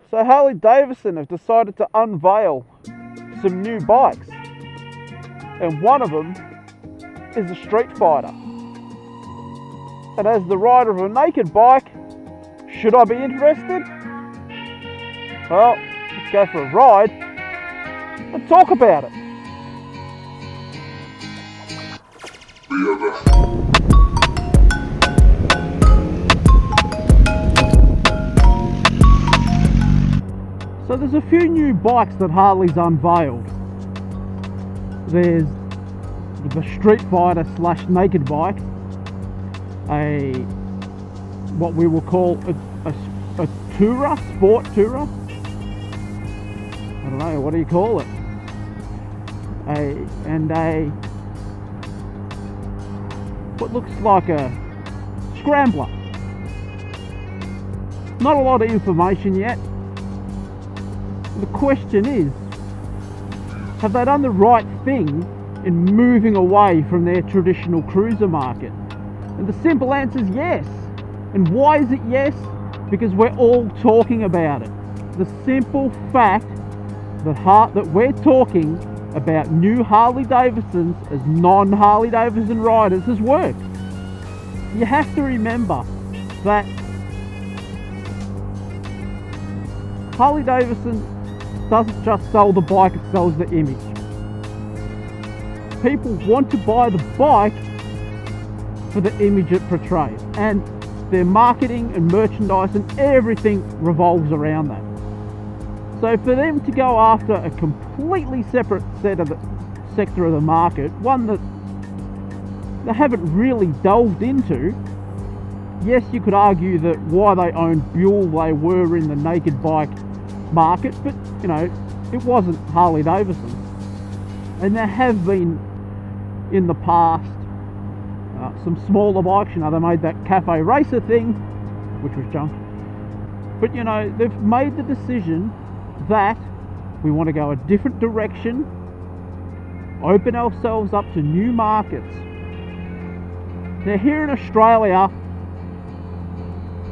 So Harley Davidson have decided to unveil some new bikes, and one of them is a Street Fighter. And as the rider of a naked bike, should I be interested? Well, let's go for a ride and talk about it. So there's a few new bikes that Harley's unveiled. There's the Street Fighter / naked bike, what we will call a tourer, sport tourer. I don't know, what do you call it? What looks like a scrambler. Not a lot of information yet. The question is, have they done the right thing in moving away from their traditional cruiser market? And the simple answer is yes. And why is it yes? Because we're all talking about it. The simple fact that we're talking about new Harley Davidsons as non-Harley Davidson riders has worked. You have to remember that Harley Davidson doesn't just sell the bike, it sells the image. People want to buy the bike for the image it portrays, and their marketing and merchandise and everything revolves around that. So for them to go after a completely separate sector of the market, one that they haven't really delved into, yes, you could argue that why they owned Buell, they were in the naked bike market, but you know, it wasn't Harley Davidson. And there have been in the past some smaller bikes. You know, they made that cafe racer thing, which was junk, but you know, they've made the decision that we want to go a different direction, open ourselves up to new markets. Now here in Australia,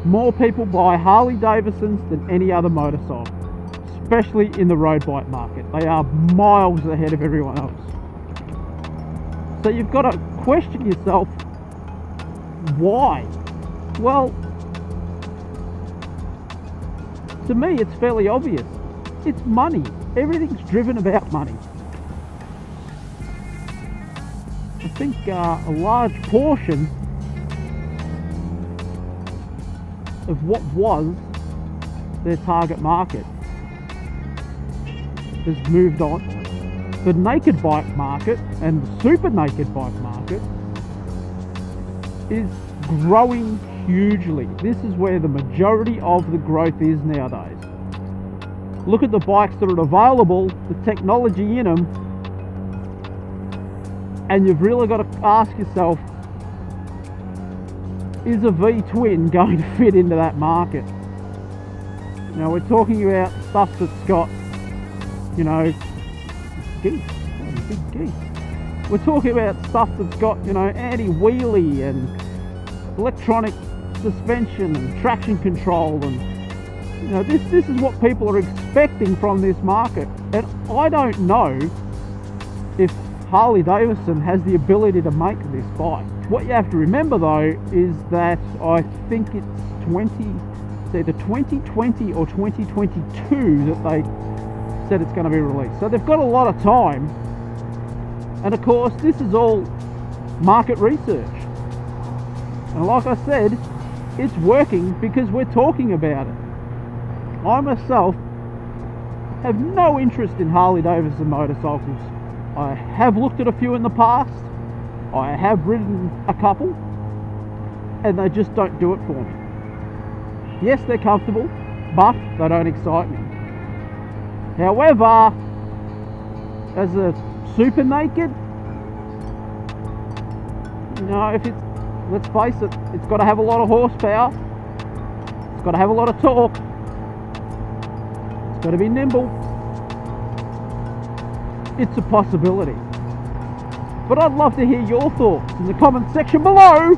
more people buy Harley Davidsons than any other motorcycle, especially in the road bike market. They are miles ahead of everyone else. So you've got to question yourself, why? Well, to me it's fairly obvious. It's money. Everything's driven about money. I think a large portion of what was their target market has moved on. The naked bike market and the super naked bike market is growing hugely. This is where the majority of the growth is nowadays. Look at the bikes that are available, the technology in them, and you've really got to ask yourself, is a V-twin going to fit into that market? Now we're talking about stuff that's got, you know, geese, big geese. We're talking about stuff that's got, you know, anti-wheelie and electronic suspension and traction control, and you know, this is what people are expecting from this market. And I don't know if Harley Davidson has the ability to make this bike. What you have to remember though is that I think it's either 2020 or 2022 that they said it's going to be released. So they've got a lot of time, and of course this is all market research. And like I said, it's working because we're talking about it. I myself have no interest in Harley Davidson motorcycles. I have looked at a few in the past, I have ridden a couple, and they just don't do it for me. Yes, they're comfortable, but they don't excite me. However, as a super naked, you know, if it's, let's face it, it's got to have a lot of horsepower, it's got to have a lot of torque, it's got to be nimble. It's a possibility. But I'd love to hear your thoughts in the comment section below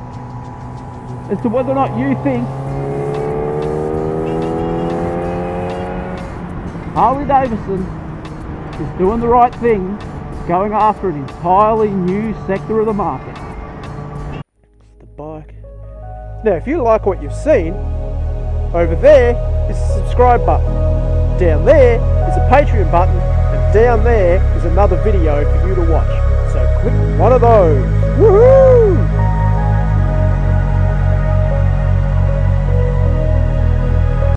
as to whether or not you think Harley Davidson is doing the right thing, going after an entirely new sector of the market. It's the bike. Now, if you like what you've seen, over there is the subscribe button. Down there is a Patreon button, and down there is another video for you to watch. So click one of those. Woohoo!